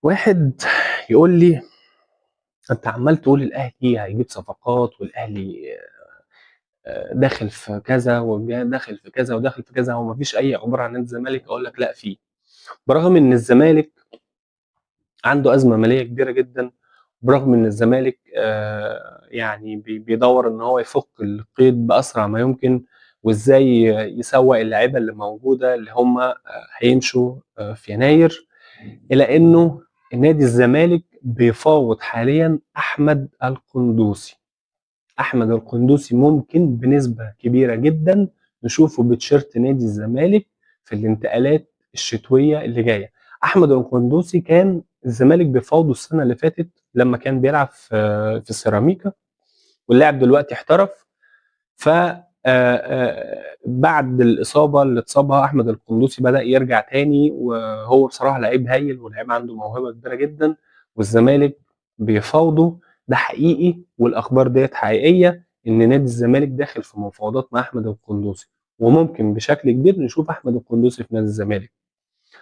واحد يقول لي: انت عمال تقول الاهلي هيجيب صفقات، والاهلي داخل في كذا وداخل في كذا وداخل في كذا، هو مفيش اي اخبار عن نادي الزمالك؟ اقول لك لا، فيه. برغم ان الزمالك عنده ازمه ماليه كبيره جدا، برغم ان الزمالك يعني بيدور ان هو يفك القيد باسرع ما يمكن، وازاي يسوق اللعيبه اللي موجوده اللي هم هيمشوا في يناير، الا انه نادي الزمالك بيفاوض حاليا احمد القندوسي. احمد القندوسي ممكن بنسبه كبيره جدا نشوفه بتشيرت نادي الزمالك في الانتقالات الشتويه اللي جايه. احمد القندوسي كان الزمالك بيفاوضه السنه اللي فاتت لما كان بيلعب في سيراميكا، واللاعب دلوقتي احترف. ف بعد الاصابه اللي اتصابها احمد القندوسي بدا يرجع تاني، وهو بصراحه لعيب هايل ولعيب عنده موهبه كبيره جدا، والزمالك بيفاوضه. ده حقيقي، والاخبار ديت حقيقيه ان نادي الزمالك داخل في مفاوضات مع احمد القندوسي، وممكن بشكل كبير نشوف احمد القندوسي في نادي الزمالك.